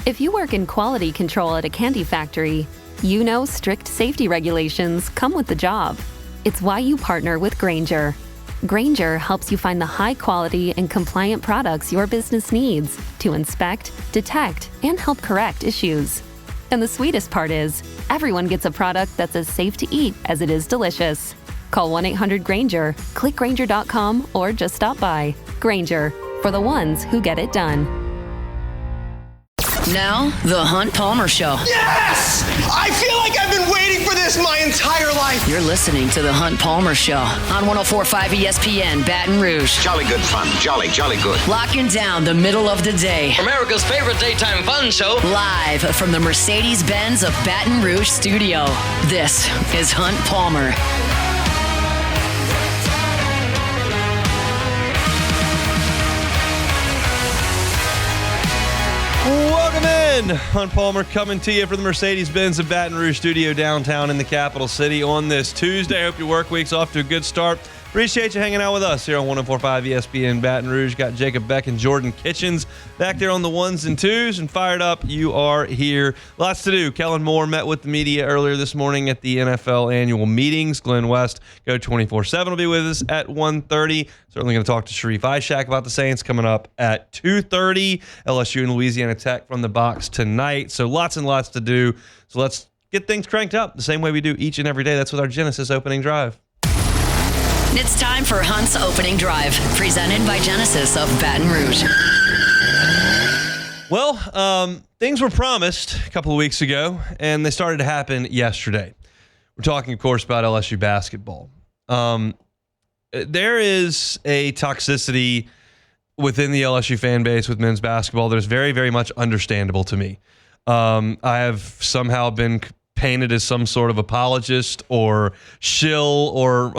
If you work in quality control at a candy factory, you know strict safety regulations come with the job. It's why you partner with Grainger. Grainger helps you find the high-quality and compliant products your business needs to inspect, detect, and help correct issues. And the sweetest part is, everyone gets a product that's as safe to eat as it is delicious. Call 1-800-GRAINGER, click Grainger.com, or just stop by. Grainger, for the ones who get it done. Now, The Hunt Palmer Show. Yes! I feel like I've been waiting for this my entire life. You're listening to The Hunt Palmer Show on 104.5 ESPN Baton Rouge. Jolly good fun. Jolly good. Locking down the middle of the day. America's favorite daytime fun show. Live from the Mercedes-Benz of Baton Rouge studio. This is Hunt Palmer. Welcome in. Hunt Palmer coming to you from the Mercedes-Benz of Baton Rouge studio downtown in the capital city on this Tuesday. Hope your work week's off to a good start. Appreciate you hanging out with us here on 104.5 ESPN Baton Rouge. Got Jacob Beck and Jordan Kitchens back there on the ones and twos, and fired up. You are here. Lots to do. Kellen Moore met with the media earlier this morning at the NFL annual meetings. Glen West, Go 24/7, will be with us at 1:30. Certainly going to talk to Sharif Ishak about the Saints coming up at 2:30. LSU and Louisiana Tech from the box tonight. So lots and lots to do. So let's get things cranked up the same way we do each and every day. That's with our Genesis opening drive. It's time for Hunt's Opening Drive, presented by Genesis of Baton Rouge. Well, things were promised a couple of weeks ago, and they started to happen yesterday. We're talking, of course, about LSU basketball. There is a toxicity within the LSU fan base with men's basketball that is very, very much understandable to me. I have somehow been painted as some sort of apologist or shill, or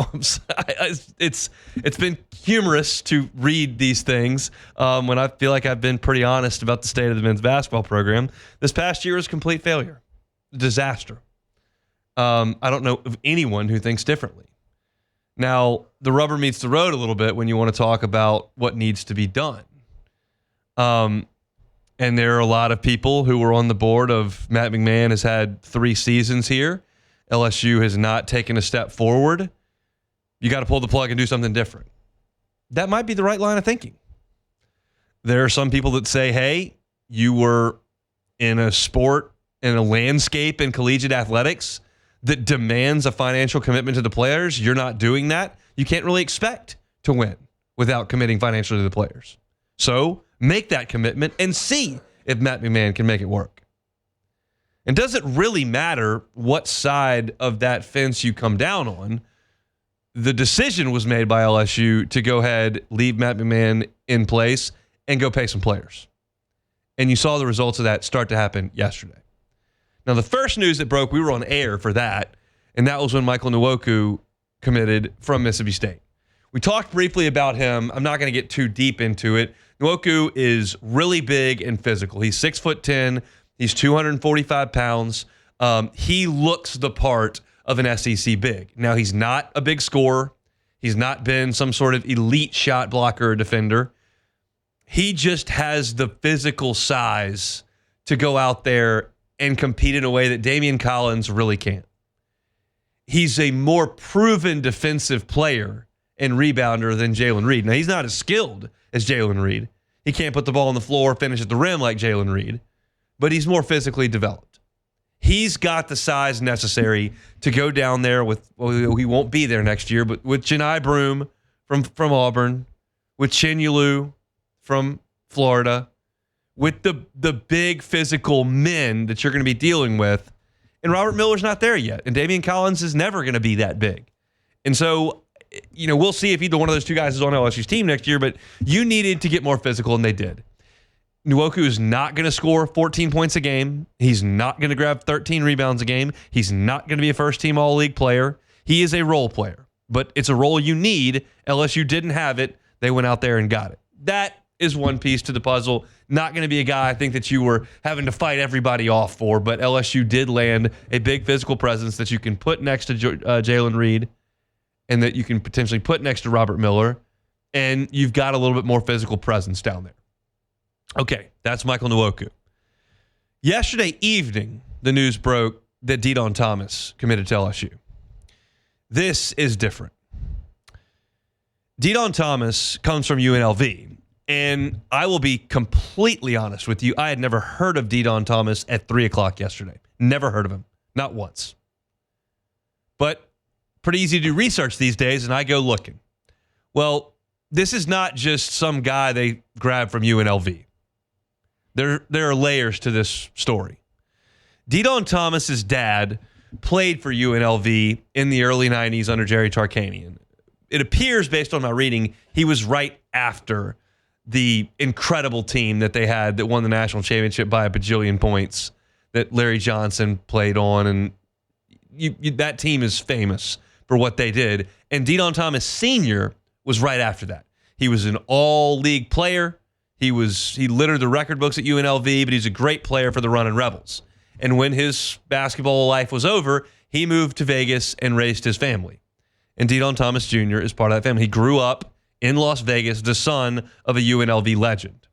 it's been humorous to read these things when I feel like I've been pretty honest about the state of the men's basketball program. This past year was a complete failure, disaster. I don't know of anyone who thinks differently. Now, the rubber meets the road a little bit when you want to talk about what needs to be done. And there are a lot of people who were on the board of Matt McMahon has had 3 seasons here. LSU has not taken a step forward. You got to pull the plug and do something different. That might be the right line of thinking. There are some people that say, hey, you were in a sport, in a landscape in collegiate athletics that demands a financial commitment to the players. You're not doing that. You can't really expect to win without committing financially to the players. So make that commitment and see if Matt McMahon can make it work. And does it really matter what side of that fence you come down on? The decision was made by LSU to go ahead, leave Matt McMahon in place, and go pay some players. And you saw the results of that start to happen yesterday. Now, the first news that broke, we were on air for that, and that was when Michael Nwoku committed from Mississippi State. We talked briefly about him. I'm not going to get too deep into it. Nwoku is really big and physical. He's 6'10". He's 245 pounds. He looks the part of an SEC big. Now, he's not a big scorer. He's not been some sort of elite shot blocker or defender. He just has the physical size to go out there and compete in a way that Damian Collins really can't. He's a more proven defensive player and rebounder than Jalen Reed. Now, he's not as skilled as Jalen Reed. He can't put the ball on the floor, finish at the rim like Jalen Reed, but he's more physically developed. He's got the size necessary to go down there with, well, he won't be there next year, but with Janai Broome from Auburn, with Chinyelu from Florida, with the big physical men that you're going to be dealing with. And Robert Miller's not there yet. And Damian Collins is never going to be that big. And so, you know, we'll see if either one of those two guys is on LSU's team next year, but you needed to get more physical, and they did. Nwoku is not going to score 14 points a game. He's not going to grab 13 rebounds a game. He's not going to be a first-team All-League player. He is a role player, but it's a role you need. LSU didn't have it. They went out there and got it. That is one piece to the puzzle. Not going to be a guy I think that you were having to fight everybody off for, but LSU did land a big physical presence that you can put next to Jalen Reed and that you can potentially put next to Robert Miller, and you've got a little bit more physical presence down there. Okay, that's Michael Nwoku. Yesterday evening, the news broke that Deion Thomas committed to LSU. This is different. Deion Thomas comes from UNLV, and I will be completely honest with you. I had never heard of Deion Thomas at 3 o'clock yesterday. Never heard of him. Not once. But pretty easy to do research these days, and I go looking. Well, this is not just some guy they grabbed from UNLV. There are layers to this story. Deion Thomas's dad played for UNLV in the early 90s under Jerry Tarkanian. It appears, based on my reading, he was right after the incredible team that they had that won the national championship by a bajillion points that Larry Johnson played on. And that team is famous for what they did. And Deion Thomas Sr. was right after that. He was an all-league player. He littered the record books at UNLV, but he's a great player for the Runnin' Rebels. And when his basketball life was over, he moved to Vegas and raised his family. And Deion Thomas Jr. is part of that family. He grew up in Las Vegas, the son of a UNLV legend.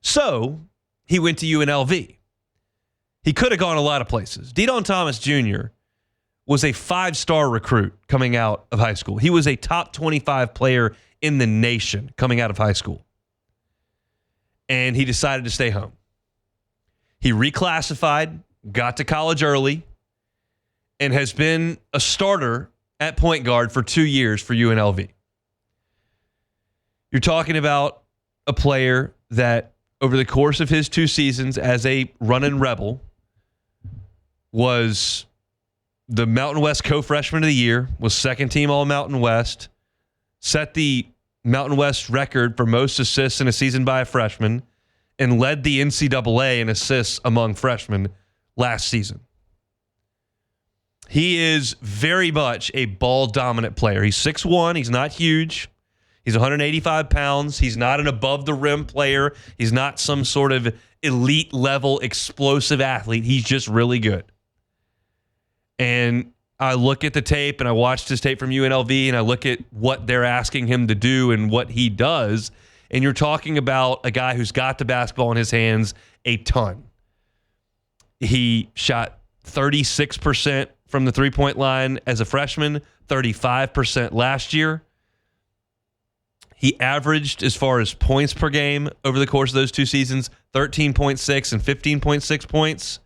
So he went to UNLV. He could have gone a lot of places. Deion Thomas Jr. was a 5-star recruit coming out of high school. He was a top 25 player in the nation coming out of high school. And he decided to stay home. He reclassified, got to college early, and has been a starter at point guard for 2 years for UNLV. You're talking about a player that over the course of his 2 seasons as a Runnin' Rebel was the Mountain West co-freshman of the year, was second team All-Mountain West, set the Mountain West record for most assists in a season by a freshman, and led the NCAA in assists among freshmen last season. He is very much a ball-dominant player. He's 6'1". He's not huge. He's 185 pounds. He's not an above-the-rim player. He's not some sort of elite-level explosive athlete. He's just really good. And I look at the tape, and I watched his tape from UNLV, and I look at what they're asking him to do and what he does, and you're talking about a guy who's got the basketball in his hands a ton. He shot 36% from the three-point line as a freshman, 35% last year. He averaged, as far as points per game over the course of those 2 seasons, 13.6 and 15.6 points.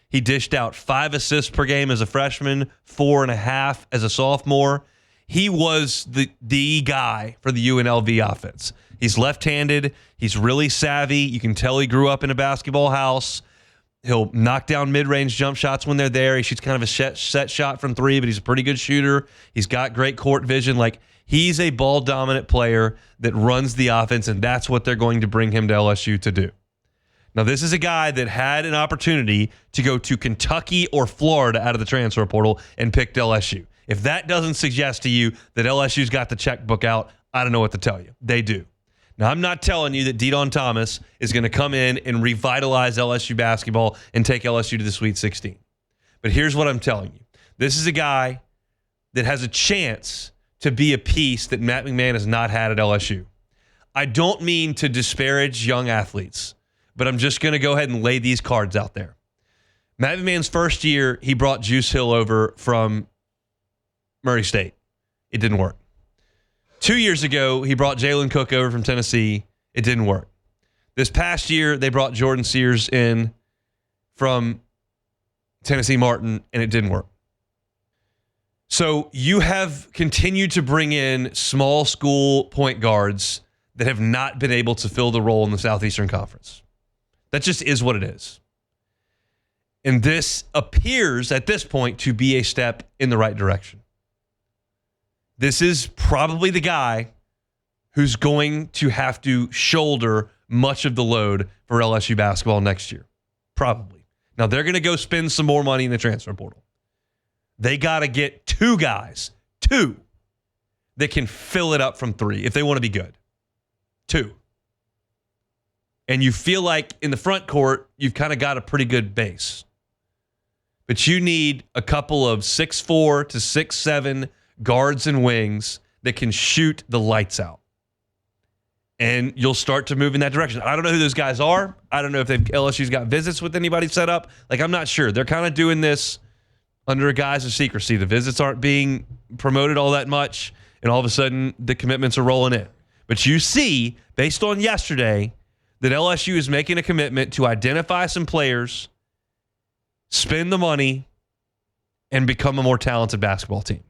He dished out 5 assists per game as a freshman, 4.5 as a sophomore. He was the guy for the UNLV offense. He's left-handed. He's really savvy. You can tell he grew up in a basketball house. He'll knock down mid-range jump shots when they're there. He shoots kind of a set shot from 3, but he's a pretty good shooter. He's got great court vision. He's a ball-dominant player that runs the offense, and that's what they're going to bring him to LSU to do. Now, this is a guy that had an opportunity to go to Kentucky or Florida out of the transfer portal and picked LSU. If that doesn't suggest to you that LSU's got the checkbook out, I don't know what to tell you. They do. Now, I'm not telling you that Deion Thomas is going to come in and revitalize LSU basketball and take LSU to the Sweet 16. But here's what I'm telling you. This is a guy that has a chance to be a piece that Matt McMahon has not had at LSU. I don't mean to disparage young athletes, but I'm just going to go ahead and lay these cards out there. Matt McMahon's first year, he brought Juice Hill over from Murray State. It didn't work. 2 years ago, he brought Jalen Cook over from Tennessee. It didn't work. This past year, they brought Jordan Sears in from Tennessee Martin, and it didn't work. So you have continued to bring in small school point guards that have not been able to fill the role in the Southeastern Conference. That just is what it is. And this appears at this point to be a step in the right direction. This is probably the guy who's going to have to shoulder much of the load for LSU basketball next year. Probably. Now, they're going to go spend some more money in the transfer portal. They got to get 2 guys, 2, that can fill it up from 3 if they want to be good. 2. And you feel like in the front court, you've kind of got a pretty good base. But you need a couple of 6'4" to 6'7" guards and wings that can shoot the lights out. And you'll start to move in that direction. I don't know who those guys are. I don't know if LSU's got visits with anybody set up. Like, I'm not sure. They're kind of doing this under a guise of secrecy. The visits aren't being promoted all that much, and all of a sudden the commitments are rolling in. But you see, based on yesterday, that LSU is making a commitment to identify some players, spend the money, and become a more talented basketball team.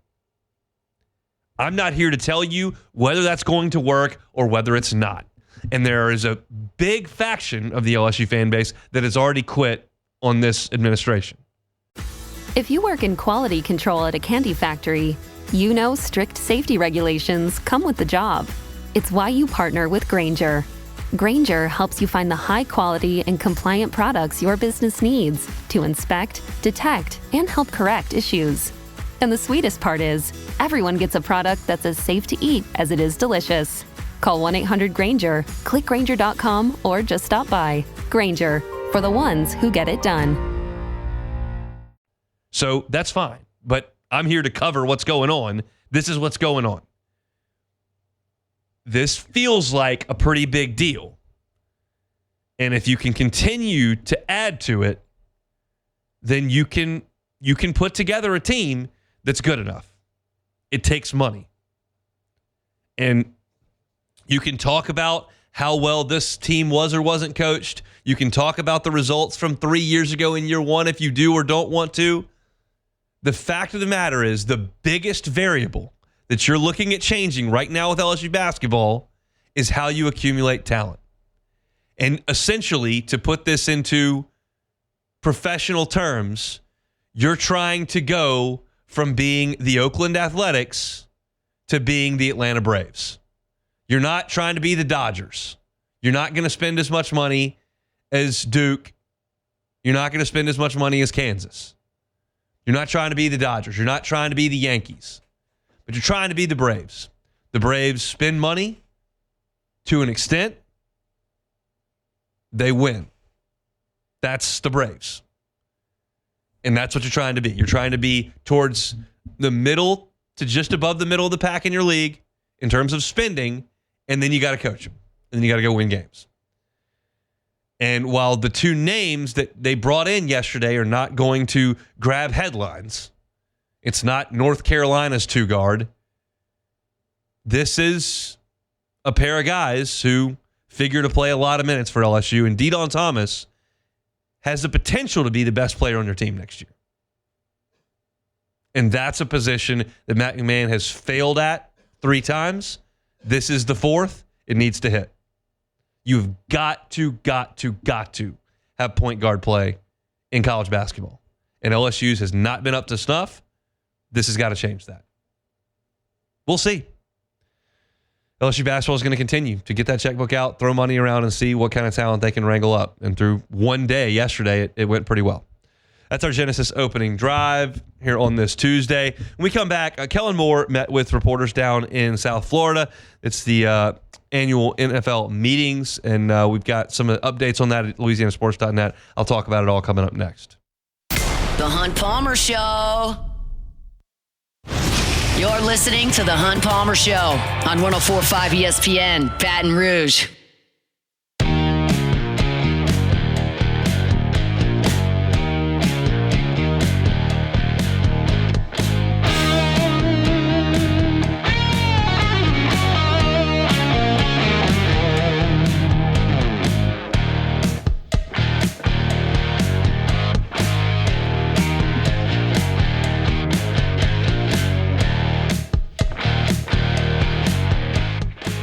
I'm not here to tell you whether that's going to work or whether it's not. And there is a big faction of the LSU fan base that has already quit on this administration. If you work in quality control at a candy factory, you know strict safety regulations come with the job. It's why you partner with Grainger. Grainger helps you find the high quality and compliant products your business needs to inspect, detect, and help correct issues. And the sweetest part is, everyone gets a product that's as safe to eat as it is delicious. Call 1-800-GRAINGER, click Grainger.com, or just stop by. Grainger, for the ones who get it done. So that's fine, but I'm here to cover what's going on. This is what's going on. This feels like a pretty big deal. And if you can continue to add to it, then you can put together a team that's good enough. It takes money. And you can talk about how well this team was or wasn't coached. You can talk about the results from 3 years ago in year one if you do or don't want to. The fact of the matter is, the biggest variable that you're looking at changing right now with LSU basketball is how you accumulate talent. And essentially, to put this into professional terms, you're trying to go from being the Oakland Athletics to being the Atlanta Braves. You're not trying to be the Dodgers. You're not going to spend as much money as Duke. You're not going to spend as much money as Kansas. You're not trying to be the Dodgers. You're not trying to be the Yankees. But you're trying to be the Braves. The Braves spend money to an extent. They win. That's the Braves. And that's what you're trying to be. You're trying to be towards the middle to just above the middle of the pack in your league in terms of spending, and then you got to coach them. And then you got to go win games. And while the two names that they brought in yesterday are not going to grab headlines, it's not North Carolina's two guard. This is a pair of guys who figure to play a lot of minutes for LSU, and De'Don Thomas has the potential to be the best player on your team next year. And that's a position that Matt McMahon has failed at 3 times. This is the 4th. It needs to hit. You've got to have point guard play in college basketball. And LSU's has not been up to snuff. This has got to change that. We'll see. LSU basketball is going to continue to get that checkbook out, throw money around, and see what kind of talent they can wrangle up. And through one day yesterday, it went pretty well. That's our Genesis opening drive here on this Tuesday. When we come back, Kellen Moore met with reporters down in South Florida. It's the annual NFL meetings, and we've got some updates on that at LouisianaSports.net. I'll talk about it all coming up next. The Hunt Palmer Show. You're listening to The Hunt Palmer Show on 104.5 ESPN, Baton Rouge.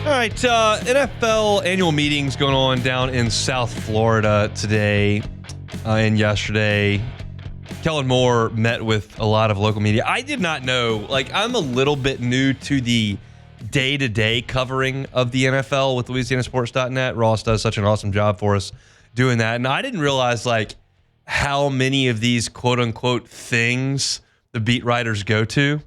All right, NFL annual meetings going on down in South Florida today and yesterday. Kellen Moore met with a lot of local media. I did not know, I'm a little bit new to the day-to-day covering of the NFL with LouisianaSports.net. Ross does such an awesome job for us doing that. And I didn't realize, how many of these quote-unquote things the beat writers go to.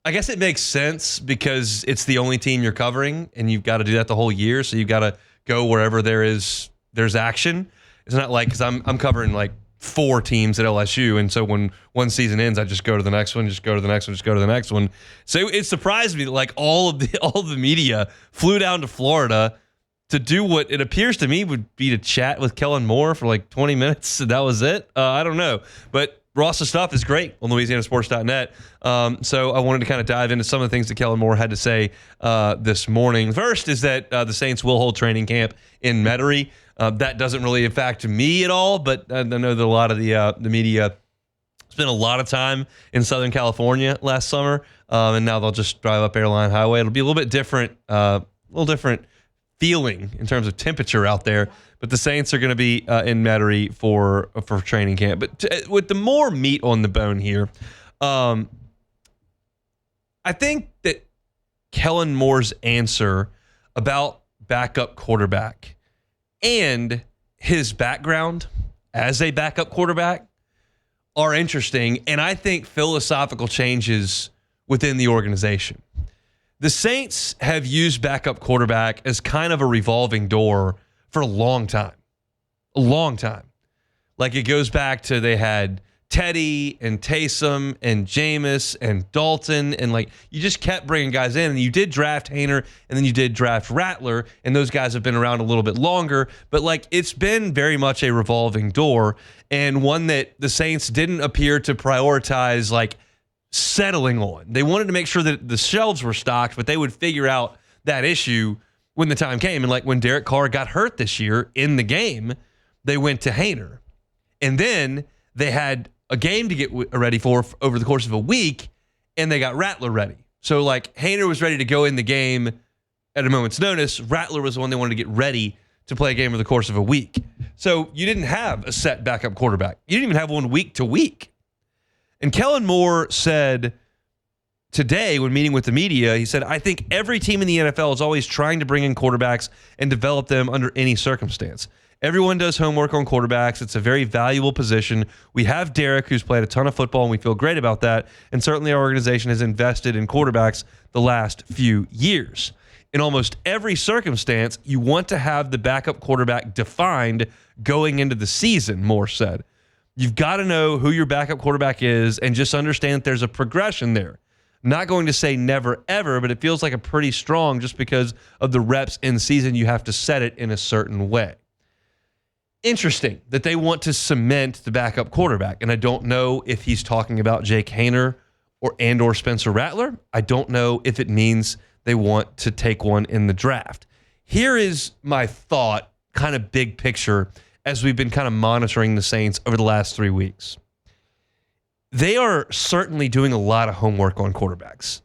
I guess it makes sense because it's the only team you're covering, and you've got to do that the whole year. So you've got to go wherever there's action. It's not because I'm covering 4 teams at LSU, and so when one season ends, I just go to the next one, just go to the next one, just go to the next one. So it surprised me that all of the media flew down to Florida to do what it appears to me would be to chat with Kellen Moore for like 20 minutes. And that was it. I don't know. But Ross's stuff is great on LouisianaSports.net. So I wanted to kind of dive into some of the things that Kellen Moore had to say this morning. First is that the Saints will hold training camp in Metairie. That doesn't really impact me at all, but I know that a lot of the media spent a lot of time in Southern California last summer, and now they'll just drive up Airline Highway. It'll be a little bit different, feeling in terms of temperature out there, but the Saints are going to be in Metairie for training camp. But with the more meat on the bone here, I think that Kellen Moore's answer about backup quarterback and his background as a backup quarterback are interesting, and I think philosophical changes within the organization. The Saints have used backup quarterback as kind of a revolving door for a long time. A long time. Like it goes back to they had Teddy and Taysom and Jameis and Dalton, and like you just kept bringing guys in, and you did draft Haener, and then you did draft Rattler, and those guys have been around a little bit longer, but like it's been very much a revolving door, and one that the Saints didn't appear to prioritize like settling on. They wanted to make sure that the shelves were stocked, but they would figure out that issue when the time came. And like when Derek Carr got hurt this year in the game, they went to Haener. And then they had a game to get ready for over the course of a week, and they got Rattler ready. So like Haener was ready to go in the game at a moment's notice. Rattler was the one they wanted to get ready to play a game over the course of a week. So you didn't have a set backup quarterback. You didn't even have one week to week. And Kellen Moore said today when meeting with the media, he said, I think every team in the NFL is always trying to bring in quarterbacks and develop them under any circumstance. Everyone does homework on quarterbacks. It's a very valuable position. We have Derek, who's played a ton of football, and we feel great about that. And certainly our organization has invested in quarterbacks the last few years. In almost every circumstance, you want to have the backup quarterback defined going into the season, Moore said. You've got to know who your backup quarterback is and just understand that there's a progression there. Not going to say never, ever, but it feels like a pretty strong just because of the reps in season. You have to set it in a certain way. Interesting that they want to cement the backup quarterback. And I don't know if he's talking about Jake Haener or Spencer Rattler. I don't know if it means they want to take one in the draft. Here is my thought, kind of big picture, as we've been kind of monitoring the Saints over the last 3 weeks. They are certainly doing a lot of homework on quarterbacks.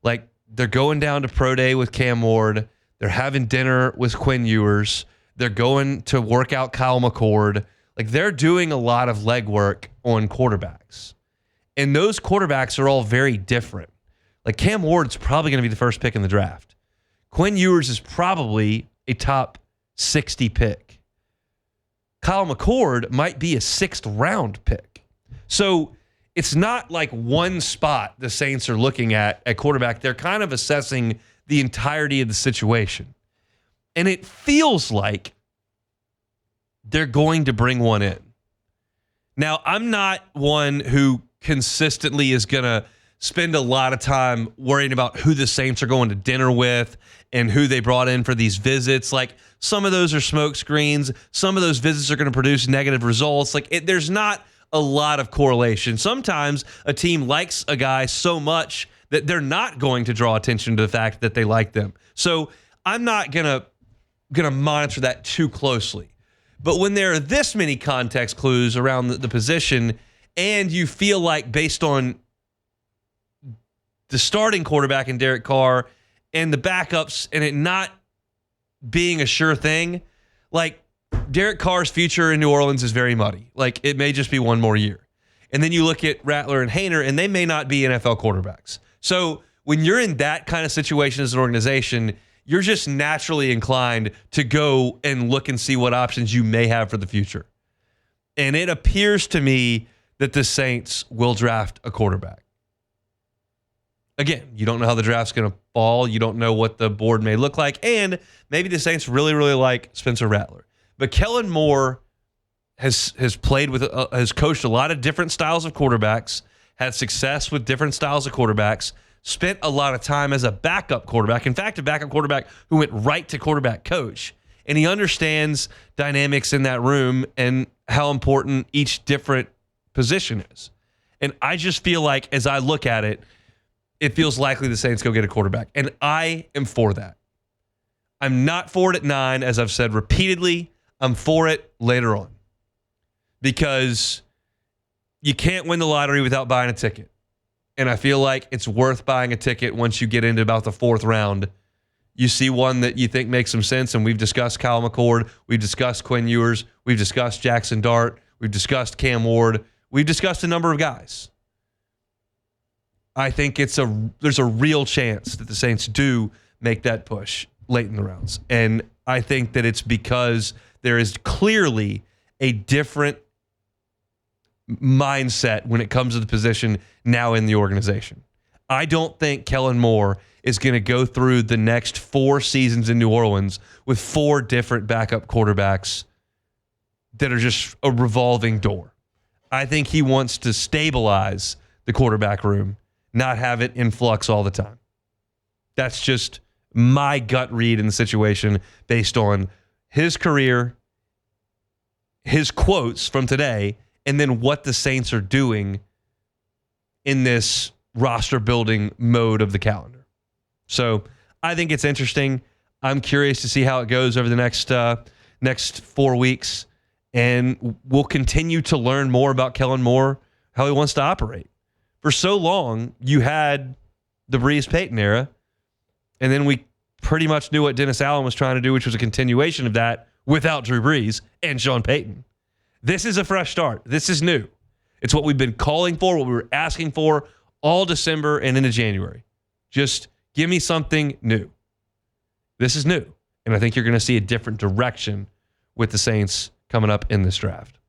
Like, they're going down to Pro Day with Cam Ward. They're having dinner with Quinn Ewers. They're going to work out Kyle McCord. Like, they're doing a lot of legwork on quarterbacks. And those quarterbacks are all very different. Like, Cam Ward's probably going to be the first pick in the draft. Quinn Ewers is probably a top 60 pick. Kyle McCord might be a 6th round pick. So it's not like one spot the Saints are looking at quarterback. They're kind of assessing the entirety of the situation. And it feels like they're going to bring one in. Now, I'm not one who consistently is going to spend a lot of time worrying about who the Saints are going to dinner with and who they brought in for these visits. Like, some of those are smoke screens. Some of those visits are going to produce negative results. Like, there's not a lot of correlation. Sometimes a team likes a guy so much that they're not going to draw attention to the fact that they like them. So I'm not going to monitor that too closely. But when there are this many context clues around the position, and you feel like based on the starting quarterback in Derek Carr and the backups and it not being a sure thing, like Derek Carr's future in New Orleans is very muddy. Like, it may just be one more year. And then you look at Rattler and Haener, and they may not be NFL quarterbacks. So when you're in that kind of situation as an organization, you're just naturally inclined to go and look and see what options you may have for the future. And it appears to me that the Saints will draft a quarterback. Again, you don't know how the draft's going to fall. You don't know what the board may look like. And maybe the Saints really, really like Spencer Rattler. But Kellen Moore has coached a lot of different styles of quarterbacks, had success with different styles of quarterbacks, spent a lot of time as a backup quarterback. In fact, a backup quarterback who went right to quarterback coach. and he understands dynamics in that room and how important each different position is. And I just feel like as I look at it, it feels likely the Saints go get a quarterback. And I am for that. I'm not for it at 9, as I've said repeatedly. I'm for it later on. Because you can't win the lottery without buying a ticket. And I feel like it's worth buying a ticket once you get into about the 4th round. You see one that you think makes some sense, and we've discussed Kyle McCord, we've discussed Quinn Ewers, we've discussed Jackson Dart, we've discussed Cam Ward, we've discussed a number of guys. I think there's a real chance that the Saints do make that push late in the rounds. And I think that it's because there is clearly a different mindset when it comes to the position now in the organization. I don't think Kellen Moore is going to go through the next 4 seasons in New Orleans with 4 different backup quarterbacks that are just a revolving door. I think he wants to stabilize the quarterback room, not have it in flux all the time. That's just my gut read in the situation based on his career, his quotes from today, and then what the Saints are doing in this roster building mode of the calendar. So I think it's interesting. I'm curious to see how it goes over the next 4 weeks, and we'll continue to learn more about Kellen Moore, how he wants to operate. For so long, you had the Breeze Payton era, and then we pretty much knew what Dennis Allen was trying to do, which was a continuation of that without Drew Brees and Sean Payton. This is a fresh start. This is new. It's what we've been calling for, what we were asking for all December and into January. Just give me something new. This is new. And I think you're going to see a different direction with the Saints coming up in this draft.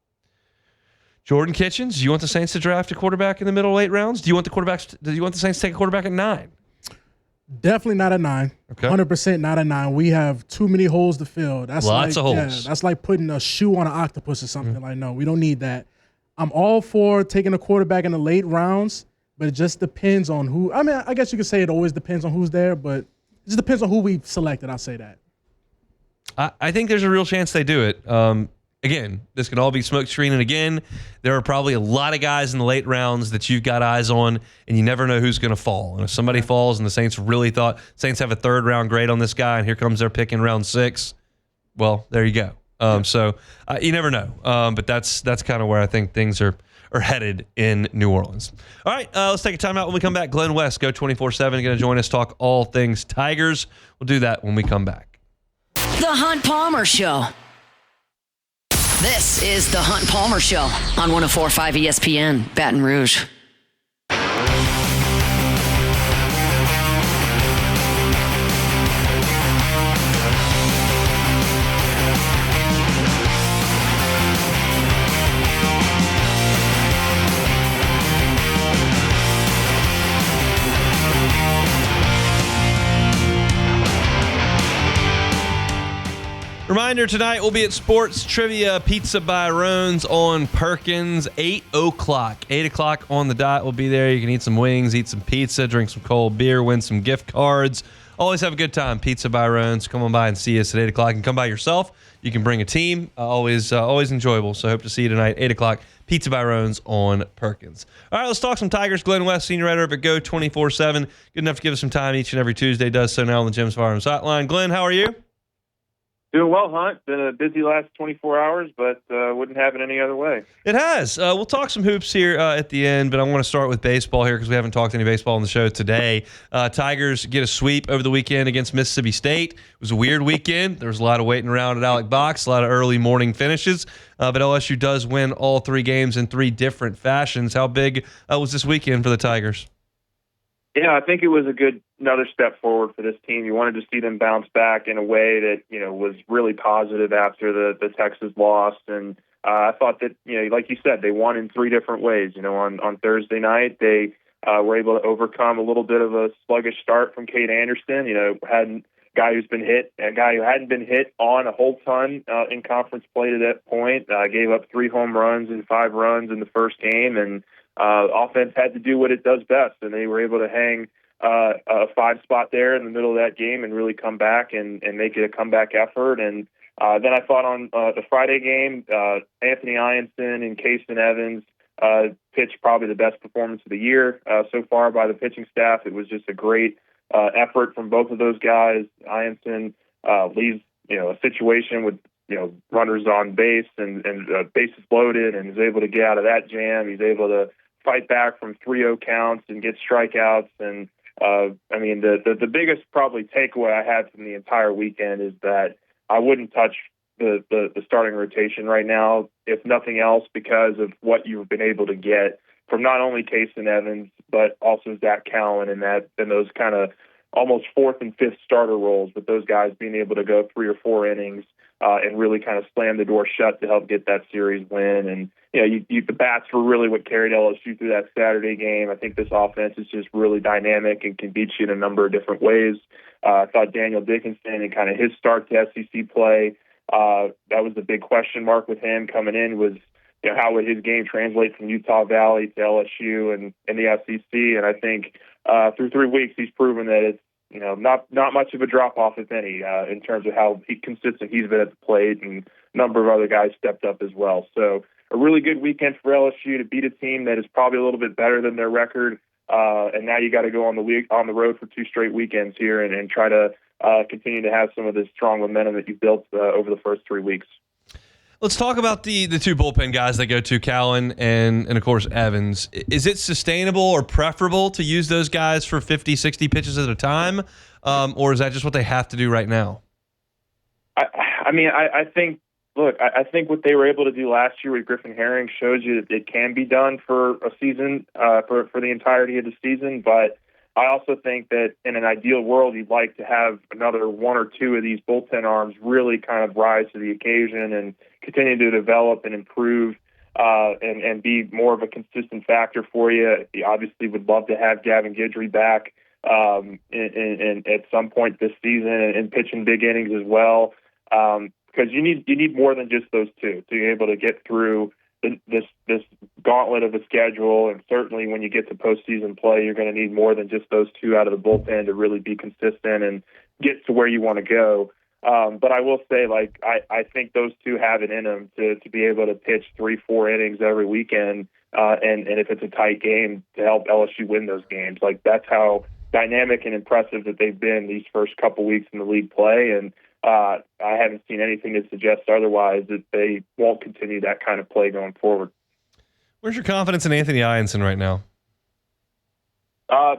Jordan Kitchens, do you want the Saints to draft a quarterback in the middle late rounds? Do you want the Saints to take a quarterback at 9? Definitely not at 9. Okay. 100% not at 9. We have too many holes to fill. That's Lots like, of holes. Yeah, that's like putting a shoe on an octopus or something. Like, no, we don't need that. I'm all for taking a quarterback in the late rounds, but it just depends on who. I mean, I guess you could say it always depends on who's there, but it just depends on who we've selected. I'll say that. I think there's a real chance they do it. Again, this could all be smoke screening again. There are probably a lot of guys in the late rounds that you've got eyes on, and you never know who's going to fall. And if somebody falls and the Saints really thought Saints have a 3rd round grade on this guy, and here comes their pick in round 6, well, there you go. So you never know. But that's kind of where I think things are headed in New Orleans. All right, let's take a timeout. When we come back, Glen West, Go 24/7, going to join us, talk all things Tigers. We'll do that when we come back. The Hunt Palmer Show. This is The Hunt Palmer Show on 104.5 ESPN, Baton Rouge. Reminder, tonight we'll be at Sports Trivia Pizza by Roan's on Perkins, 8 o'clock. 8 o'clock on the dot. We'll be there. You can eat some wings, eat some pizza, drink some cold beer, win some gift cards. Always have a good time. Pizza by Roan's. Come on by and see us at 8 o'clock. You can come by yourself. You can bring a team. Always enjoyable. So hope to see you tonight, 8 o'clock. Pizza by Roan's on Perkins. All right, let's talk some Tigers. Glen West, senior writer at Go 24/7. Good enough to give us some time each and every Tuesday. Does so now on the Jim's Firearms Hotline. Glenn, how are you? Doing well, Hunt. Been a busy last 24 hours, but wouldn't have it any other way. It has. We'll talk some hoops here at the end, but I want to start with baseball here because we haven't talked any baseball on the show today. Tigers get a sweep over the weekend against Mississippi State. It was a weird weekend. There was a lot of waiting around at Alec Box, a lot of early morning finishes, but LSU does win all 3 games in 3 different fashions. How big was this weekend for the Tigers? Yeah, I think it was another step forward for this team. You wanted to see them bounce back in a way that, was really positive after the Texas loss. And I thought that, like you said, they won in 3 different ways. On Thursday night, they were able to overcome a little bit of a sluggish start from Cade Anderson. A guy who hadn't been hit on a whole ton in conference play to that point, gave up 3 home runs and 5 runs in the first game. And offense had to do what it does best, and they were able to hang a 5 spot there in the middle of that game and really come back and make it a comeback effort. And Then I thought on the Friday game, Anthony Ianson and Kason Evans pitched probably the best performance of the year so far by the pitching staff. It was just a great effort from both of those guys. Ianson leaves a situation with runners on base and bases loaded, and is able to get out of that jam. He's able to fight back from 3-0 counts and get strikeouts. And the biggest probably takeaway I had from the entire weekend is that I wouldn't touch the starting rotation right now, if nothing else, because of what you've been able to get from not only Kason Evans but also Zach Kellen in those kind of almost fourth and fifth starter roles, with those guys being able to go 3 or 4 innings and really kind of slam the door shut to help get that series win. And the bats were really what carried LSU through that Saturday game. I think this offense is just really dynamic and can beat you in a number of different ways. I thought Daniel Dickinson and kind of his start to SEC play, that was the big question mark with him coming in, was how would his game translate from Utah Valley to LSU and the SEC. And I think through 3 weeks he's proven that it's not much of a drop off, if any, in terms of how consistent he's been at the plate, and a number of other guys stepped up as well. So a really good weekend for LSU to beat a team that is probably a little bit better than their record. And now you got to go on the road for 2 straight weekends here and try to continue to have some of this strong momentum that you built over the first 3 weeks. Let's talk about the 2 bullpen guys that go to Kellen and of course Evans. Is it sustainable or preferable to use those guys for 50, 60 pitches at a time? Or is that just what they have to do right now? I think what they were able to do last year with Griffin Herring shows you that it can be done for a season, for the entirety of the season. But I also think that in an ideal world, you'd like to have another 1 or 2 of these bullpen arms really kind of rise to the occasion and continue to develop and improve and be more of a consistent factor for you. You obviously would love to have Gavin Guidry back in at some point this season and pitching big innings as well, because you need more than just those 2 to be able to get through this gauntlet of a schedule. And certainly when you get to postseason play, you're going to need more than just those 2 out of the bullpen to really be consistent and get to where you want to go. But I will say, I think those 2 have it in them to be able to pitch 3-4 innings every weekend, and if it's a tight game, to help LSU win those games. That's how dynamic and impressive that they've been these first couple weeks in the league play. And I haven't seen anything that suggests otherwise, that they won't continue that kind of play going forward. Where's your confidence in Anthony Ianson right now?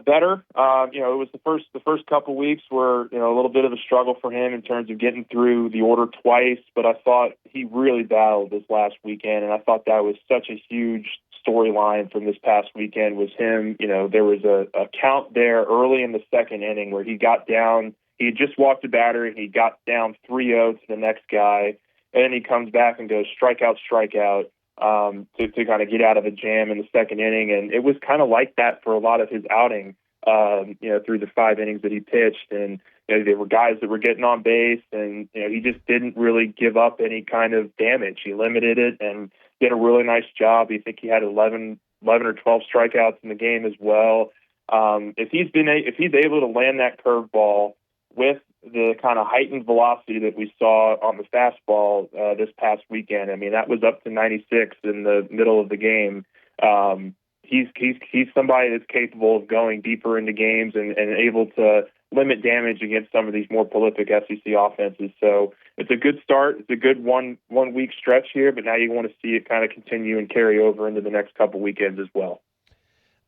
Better. It was the first couple weeks were a little bit of a struggle for him in terms of getting through the order twice, but I thought he really battled this last weekend, and I thought that was such a huge storyline from this past weekend was him. There was a count there early in the second inning where he got down. He had just walked a batter and he got down 3-0 to the next guy, and then he comes back and goes strikeout to kind of get out of a jam in the second inning. And it was kind of like that for a lot of his outing, through the 5 innings that he pitched. And there were guys that were getting on base, and he just didn't really give up any kind of damage. He limited it and did a really nice job. I think he had 11 or 12 strikeouts in the game as well. If he's able to land that curveball with the kind of heightened velocity that we saw on the fastball this past weekend, that was up to 96 in the middle of the game. He's somebody that's capable of going deeper into games and able to limit damage against some of these more prolific SEC offenses. So it's a good start. It's a good one week stretch here, but now you want to see it kind of continue and carry over into the next couple weekends as well.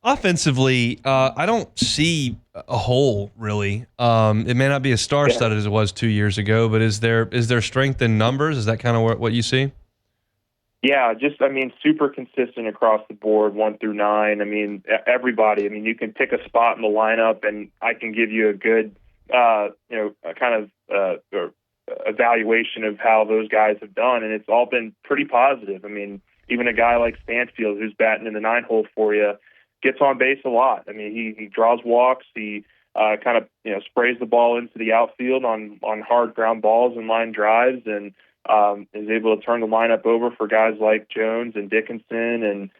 Offensively, I don't see a hole, really. It may not be as star-studded as it was 2 years ago, but is there strength in numbers? Is that kind of what you see? Yeah, super consistent across the board, 1 through 9. Everybody. You can pick a spot in the lineup, and I can give you a good, evaluation of how those guys have done, and it's all been pretty positive. Even a guy like Stanfield, who's batting in the 9 hole for you, gets on base a lot. He draws walks. He sprays the ball into the outfield on hard ground balls and line drives, and is able to turn the lineup over for guys like Jones and Dickinson and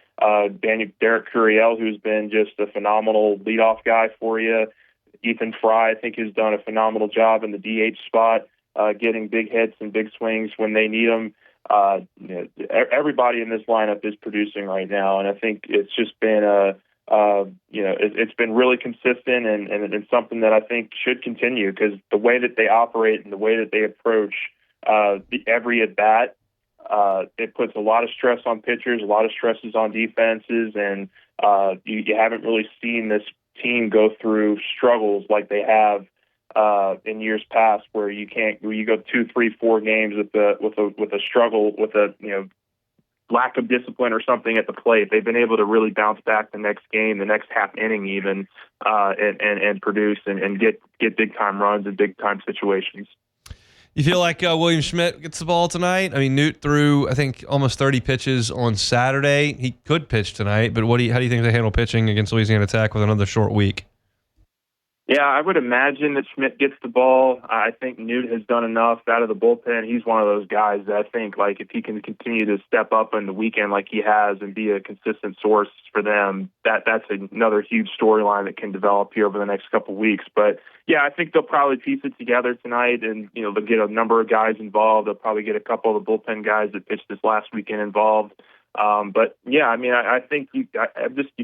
Derek Curiel, who's been just a phenomenal leadoff guy for you. Ethan Fry, I think, has done a phenomenal job in the DH spot. getting big hits and big swings when they need them. Everybody in this lineup is producing right now, and I think it's just been it's been really consistent and something that I think should continue, because the way that they operate and the way that they approach every at bat, it puts a lot of stress on pitchers, a lot of stresses on defenses, and you haven't really seen this team go through struggles like they have in years past, where you go 2, 3, 4 games with a struggle, with a lack of discipline or something at the plate. They've been able to really bounce back the next game, the next half inning even, and produce and get big time runs in big time situations. You feel like William Schmidt gets the ball tonight? I mean, Newt threw, I think, almost 30 pitches on Saturday. He could pitch tonight, but how do you think they handle pitching against Louisiana Tech with another short week? Yeah, I would imagine that Schmidt gets the ball. I think Newt has done enough out of the bullpen. He's one of those guys that I think, like, if he can continue to step up in the weekend like he has and be a consistent source for them, that's another huge storyline that can develop here over the next couple of weeks. But yeah, I think they'll probably piece it together tonight, and they'll get a number of guys involved. They'll probably get a couple of the bullpen guys that pitched this last weekend involved. But yeah, I mean, I think you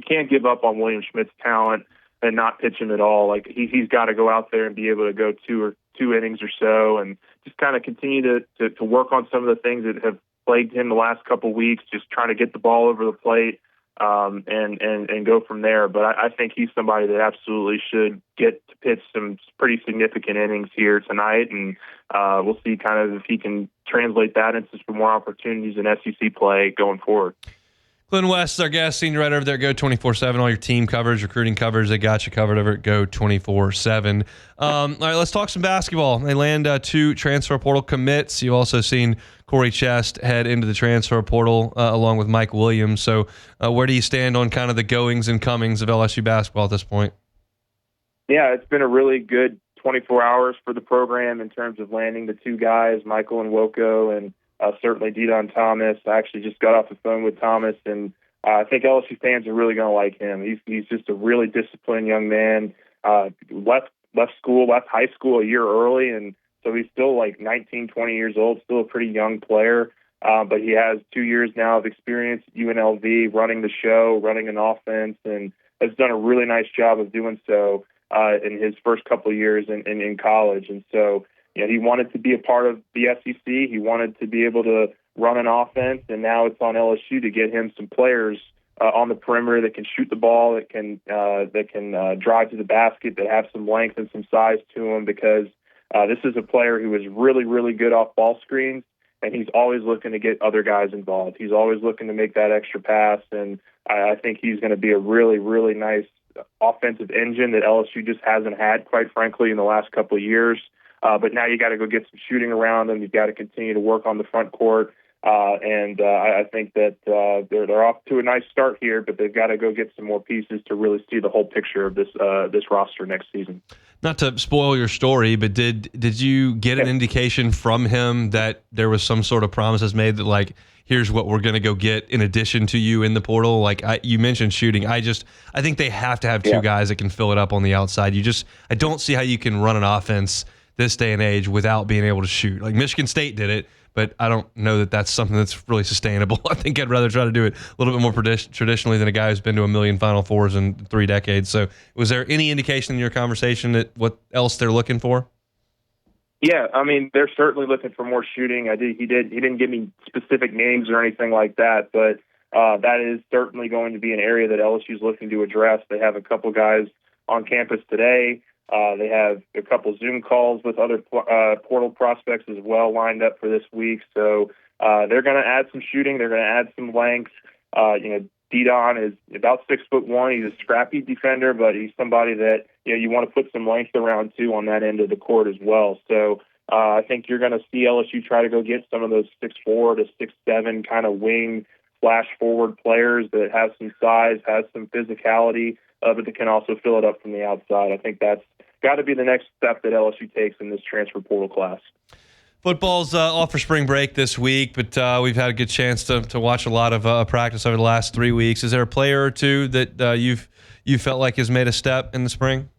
can't give up on William Schmidt's talent and not pitch him at all. Like, he's got to go out there and be able to go two innings or so, and just kind of continue to work on some of the things that have plagued him the last couple of weeks, just trying to get the ball over the plate, and go from there. But I think he's somebody that absolutely should get to pitch some pretty significant innings here tonight, and we'll see kind of if he can translate that into some more opportunities in SEC play going forward. Glen West is our guest, senior writer over there at Go 24/7. All your team coverage, recruiting coverage, they got you covered over at Go 24/7. All right, let's talk some basketball. They land 2 transfer portal commits. You've also seen Corey Chest head into the transfer portal along with Mike Williams. So where do you stand on kind of the goings and comings of LSU basketball at this point? Yeah, it's been a really good 24 hours for the program in terms of landing the 2 guys, Michael and Woko, and certainly Didon Thomas. I actually just got off the phone with Thomas, and I think LSU fans are really going to like him. He's just a really disciplined young man. Left high school a year early, and so he's still like 19, 20 years old, still a pretty young player. But he has 2 years now of experience at UNLV, running the show, running an offense, and has done a really nice job of doing so in his first couple of years in college. And so, he wanted to be a part of the SEC. He wanted to be able to run an offense, and now it's on LSU to get him some players on the perimeter that can shoot the ball, that can drive to the basket, that have some length and some size to them, because this is a player who is really, really good off ball screens, and he's always looking to get other guys involved. He's always looking to make that extra pass, and I think he's going to be a really, really nice offensive engine that LSU just hasn't had, quite frankly, in the last couple of years. But now you got to go get some shooting around them. You've got to continue to work on the front court. And I think that they're off to a nice start here, but they've got to go get some more pieces to really see the whole picture of this roster next season. Not to spoil your story, but did you get an indication from him that there was some sort of promises made that, like, here's what we're going to go get in addition to you in the portal? Like, you mentioned shooting. I think they have to have 2 guys that can fill it up on the outside. I don't see how you can run an offense this day and age without being able to shoot. Like, Michigan State did it, but I don't know that that's something that's really sustainable. I think I'd rather try to do it a little bit more traditionally than a guy who's been to a million Final Fours in 3 decades. So was there any indication in your conversation that what else they're looking for? Yeah, I mean, they're certainly looking for more shooting. He didn't give me specific names or anything like that, but that is certainly going to be an area that LSU is looking to address. They have a couple guys on campus today. They have a couple Zoom calls with other portal prospects as well lined up for this week. So they're going to add some shooting. They're going to add some length. Didon is about 6'1". He's a scrappy defender, but he's somebody that you want to put some length around too on that end of the court as well. So I think you're going to see LSU try to go get some of those 6'4" to 6'7" kind of wing flash forward players that have some size, has some physicality, but that can also fill it up from the outside. I think that's got to be the next step that LSU takes in this transfer portal class. Football's off for spring break this week, but we've had a good chance to watch a lot of practice over the last 3 weeks. Is there a player or two that you felt like has made a step in the spring?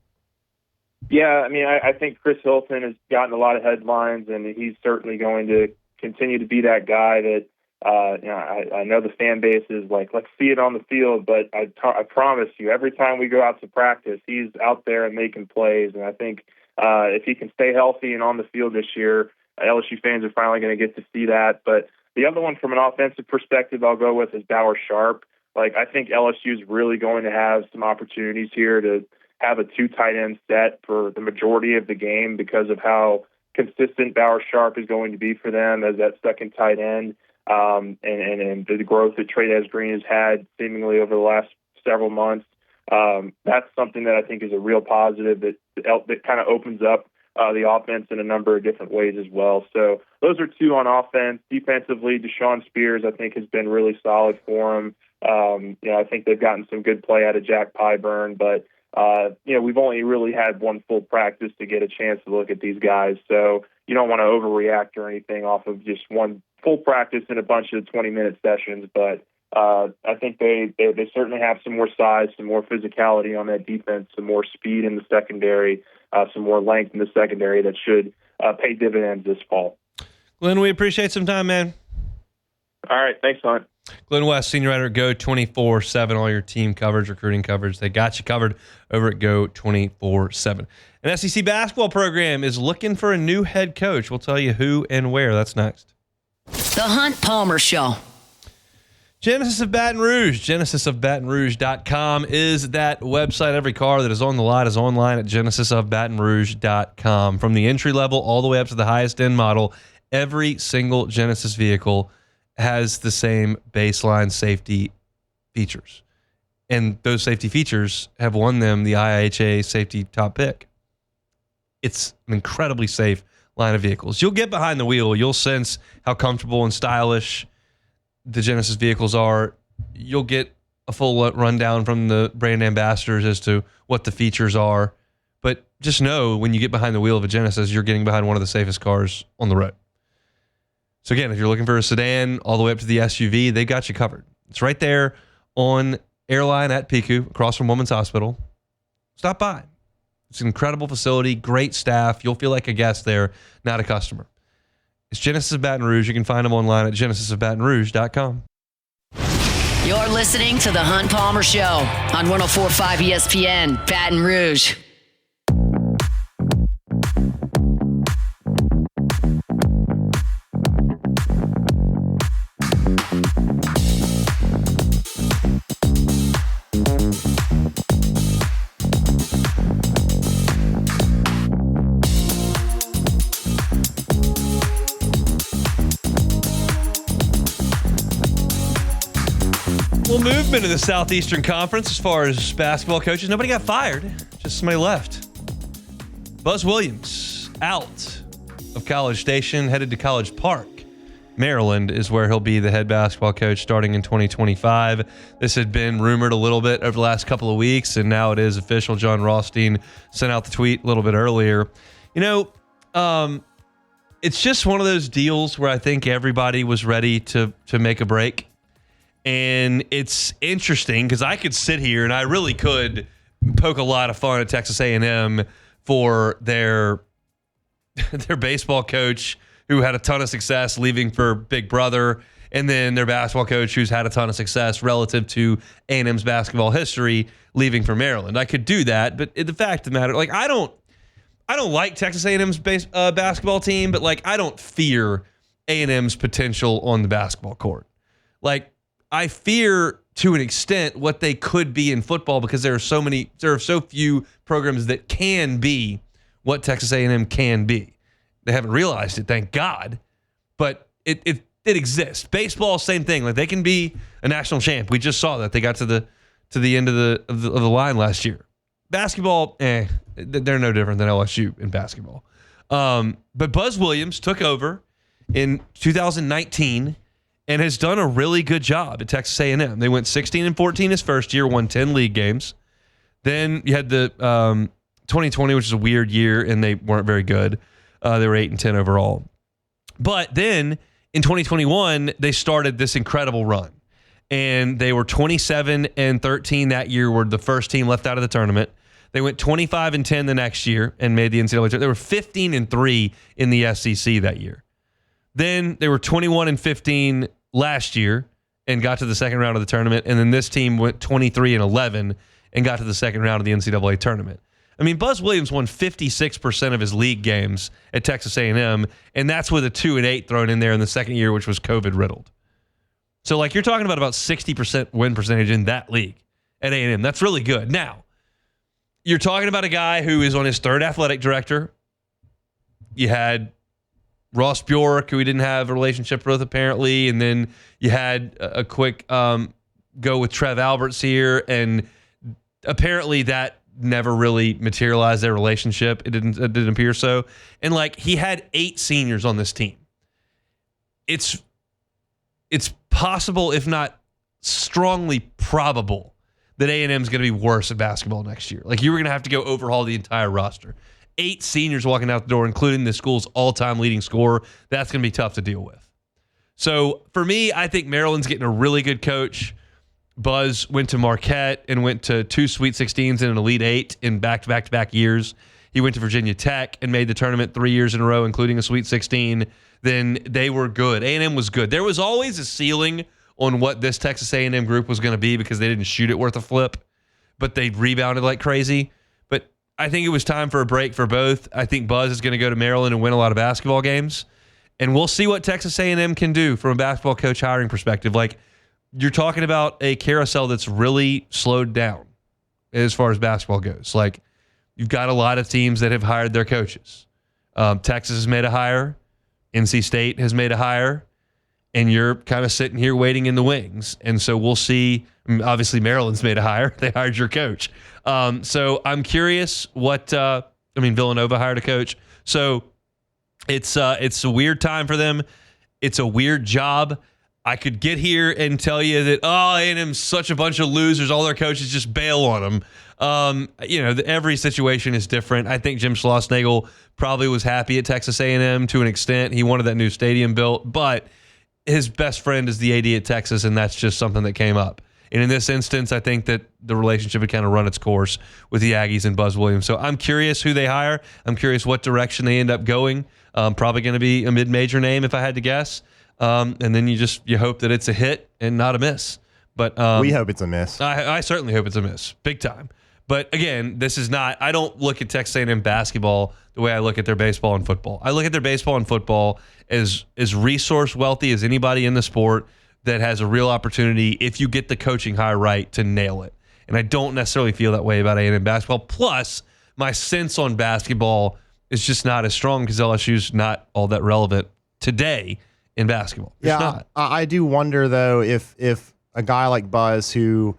Yeah, I mean, I think Chris Hilton has gotten a lot of headlines, and he's certainly going to continue to be that guy that, I know the fan base is like, let's see it on the field, but I promise you, every time we go out to practice, he's out there and making plays. And I think if he can stay healthy and on the field this year, LSU fans are finally going to get to see that. But the other one from an offensive perspective I'll go with is Bauer Sharp. Like, I think LSU is really going to have some opportunities here to have a 2 tight end set for the majority of the game because of how consistent Bauer Sharp is going to be for them as that second tight end. And the growth that Trey Green has had seemingly over the last several months. That's something that I think is a real positive that kind of opens up the offense in a number of different ways as well. So those are 2 on offense. Defensively, Deshaun Spears, I think, has been really solid for him. I think they've gotten some good play out of Jack Pyburn, but we've only really had 1 full practice to get a chance to look at these guys. So you don't want to overreact or anything off of just 1 full practice and a bunch of 20-minute sessions. But I think they certainly have some more size, some more physicality on that defense, some more speed in the secondary, some more length in the secondary that should pay dividends this fall. Glenn, we appreciate some time, man. All right. Thanks, Hunt. Glen West, senior writer at Go 24/7, all your team coverage, recruiting coverage. They got you covered over at Go 24/7. An SEC basketball program is looking for a new head coach. We'll tell you who and where. That's next. The Hunt Palmer Show. Genesis of Baton Rouge. GenesisofBatonRouge.com is that website. Every car that is on the lot is online at GenesisofBatonRouge.com. From the entry level all the way up to the highest end model, every single Genesis vehicle has the same baseline safety features. And those safety features have won them the IIHA safety top pick. It's an incredibly safe line of vehicles. You'll get behind the wheel. You'll sense how comfortable and stylish the Genesis vehicles are. You'll get a full rundown from the brand ambassadors as to what the features are. But just know when you get behind the wheel of a Genesis, you're getting behind one of the safest cars on the road. So again, if you're looking for a sedan all the way up to the SUV, they got you covered. It's right there on Airline at Piku, across from Women's Hospital. Stop by. It's an incredible facility, great staff. You'll feel like a guest there, not a customer. It's Genesis of Baton Rouge. You can find them online at GenesisofBatonRouge.com. You're listening to The Hunt Palmer Show on 104.5 ESPN, Baton Rouge. Movement in the Southeastern Conference as far as basketball coaches. Nobody got fired, just somebody left. Buzz Williams out of College Station, headed to College Park, Maryland is where he'll be the head basketball coach starting in 2025. This had been rumored a little bit over the last couple of weeks, and now it is official. John Rothstein sent out the tweet a little bit earlier. It's just one of those deals where I think everybody was ready to make a break. And it's interesting because I could sit here and I really could poke a lot of fun at Texas A&M for their baseball coach who had a ton of success leaving for Big Brother, and then their basketball coach who's had a ton of success relative to A&M's basketball history leaving for Maryland. I could do that, but the fact of the matter, I don't like Texas A&M's basketball team, but I don't fear A&M's potential on the basketball court. I fear to an extent what they could be in football because there are so few programs that can be what Texas A&M can be. They haven't realized it, thank God, but it exists. Baseball, same thing. They can be a national champ. We just saw that they got to the end of the line last year. Basketball, they're no different than LSU in basketball. But Buzz Williams took over in 2019. And has done a really good job at Texas A&M. They went 16-14 his first year, won 10 league games. Then you had the 2020, which is a weird year, and they weren't very good. They were 8-10 overall. But then in 2021, they started this incredible run. And they were 27-13 that year, were the first team left out of the tournament. They went 25-10 the next year and made the NCAA tournament. They were 15-3 in the SEC that year. Then they were 21-15 last year and got to the second round of the tournament. And then this team went 23-11 and got to the second round of the NCAA tournament. I mean, Buzz Williams won 56% of his league games at Texas A&M, and that's with a 2-8 thrown in there in the second year, which was COVID-riddled. So, like, you're talking about 60% win percentage in that league at A&M. That's really good. Now, you're talking about a guy who is on his third athletic director. You had Ross Bjork, who he didn't have a relationship with, apparently, and then you had a quick go with Trev Alberts here, and apparently that never really materialized their relationship. It didn't appear so. And like, he had 8 seniors on this team. It's possible, if not strongly probable, that A&M is going to be worse at basketball next year. Like, you were going to have to go overhaul the entire roster. 8 seniors walking out the door, including the school's all-time leading scorer. That's going to be tough to deal with. So for me, I think Maryland's getting a really good coach. Buzz went to Marquette and went to 2 Sweet 16s and an Elite 8 in back-to-back years. He went to Virginia Tech and made the tournament 3 years in a row, including a Sweet 16. Then they were good. A&M was good. There was always a ceiling on what this Texas A&M group was going to be because they didn't shoot it worth a flip, but they rebounded like crazy. But I think it was time for a break for both. I think Buzz is going to go to Maryland and win a lot of basketball games, and we'll see what Texas A&M can do from a basketball coach hiring perspective. Like, you're talking about a carousel that's really slowed down as far as basketball goes. Like, you've got a lot of teams that have hired their coaches. Texas has made a hire. NC State has made a hire. And you're kind of sitting here waiting in the wings. And so we'll see. Obviously, Maryland's made a hire. They hired your coach. So I'm curious what Villanova hired a coach. So it's a weird time for them. It's a weird job. I could get here and tell you that, A&M's such a bunch of losers. All their coaches just bail on them. Every situation is different. I think Jim Schlossnagle probably was happy at Texas A&M to an extent. He wanted that new stadium built, but his best friend is the AD at Texas, and that's just something that came up. And in this instance, I think that the relationship had kind of run its course with the Aggies and Buzz Williams. So I'm curious who they hire. I'm curious what direction they end up going. Probably going to be a mid-major name if I had to guess. And then you hope that it's a hit and not a miss. But we hope it's a miss. I certainly hope it's a miss, big time. But again, this is not. I don't look at Texas A&M basketball the way I look at their baseball and football. I look at their baseball and football as resource wealthy as anybody in the sport that has a real opportunity, if you get the coaching hire right, to nail it. And I don't necessarily feel that way about A&M basketball. Plus, my sense on basketball is just not as strong because LSU's not all that relevant today in basketball. It's not. I do wonder, though, if a guy like Buzz, who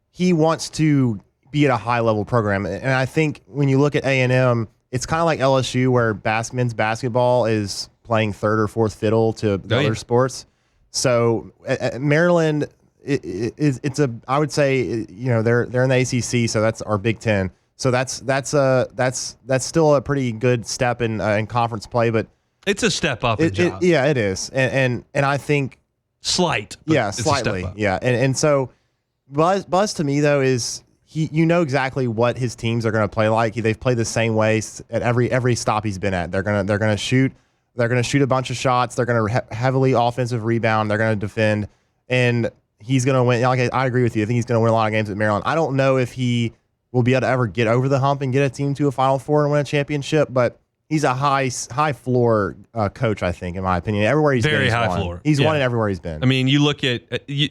he wants to be at a high-level program, and I think when you look at A&M, it's kind of like LSU, where men's basketball is playing third or fourth fiddle to other sports. So Maryland, I would say, they're in the ACC, so that's our Big Ten. So that's still a pretty good step in conference play, but it's a step up in job. Yeah, it is, and I think slight. Yeah, slightly. Yeah, and so Buzz to me though is exactly what his teams are going to play like. They've played the same way at every stop he's been at. They're gonna shoot. They're going to shoot a bunch of shots. They're going to heavily offensive rebound. They're going to defend, and he's going to win. I agree with you. I think he's going to win a lot of games at Maryland. I don't know if he will be able to ever get over the hump and get a team to a Final Four and win a championship, but he's a high floor coach, I think, in my opinion. Everywhere he's been, very high floor. He's won it everywhere he's been. I mean, you look at you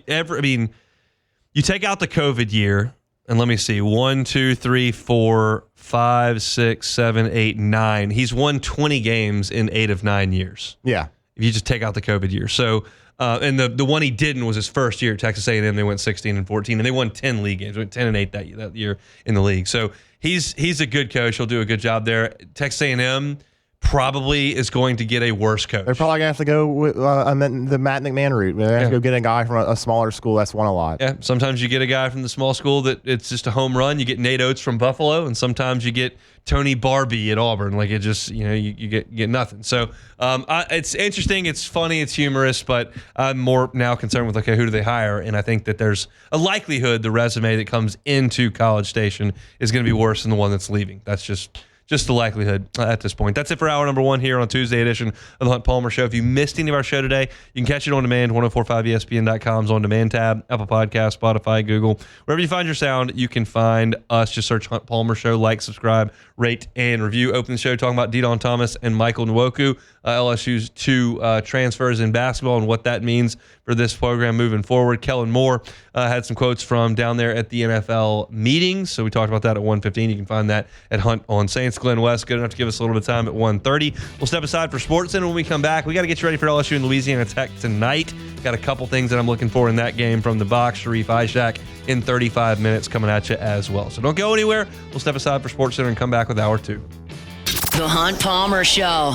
take out the COVID year, and let me see, 1, 2, 3, 4, 5, 6, 7, 8, 9. He's won 20 games in 8 of 9 years. Yeah. If you just take out the COVID year. So, and the one he didn't was his first year at Texas A&M. They went 16-14, and they won 10 league games. They went 10-8 that year in the league. So he's a good coach. He'll do a good job there. Texas A&M probably is going to get a worse coach. They're probably going to have to go with the Matt McMahon route. They're going to have to go get a guy from a smaller school that's won a lot. Yeah, sometimes you get a guy from the small school that it's just a home run. You get Nate Oates from Buffalo, and sometimes you get Tony Barbie at Auburn. Like, it just, you get nothing. So it's interesting, it's funny, it's humorous, but I'm more now concerned with, okay, who do they hire? And I think that there's a likelihood the resume that comes into College Station is going to be worse than the one that's leaving. That's just the likelihood at this point. That's it for hour number 1 here on Tuesday edition of the Hunt Palmer Show. If you missed any of our show today, you can catch it on demand, 1045ESPN.com's on demand tab, Apple Podcasts, Spotify, Google. Wherever you find your sound, you can find us. Just search Hunt Palmer Show, like, subscribe, rate, and review. Open the show talking about Deion Thomas and Michael Nwoku, LSU's 2 transfers in basketball and what that means for this program moving forward. Kellen Moore had some quotes from down there at the NFL meetings. So we talked about that at 1:15. You can find that at Hunt on Saints. Glen West, good enough to give us a little bit of time at 1:30. We'll step aside for sports, and when we come back, we got to get you ready for LSU and Louisiana Tech tonight. Got a couple things that I'm looking for in that game from the box. Sharif Ishak in 35 minutes coming at you as well. So don't go anywhere. We'll step aside for Sports Center and come back with hour 2. The Hunt Palmer Show.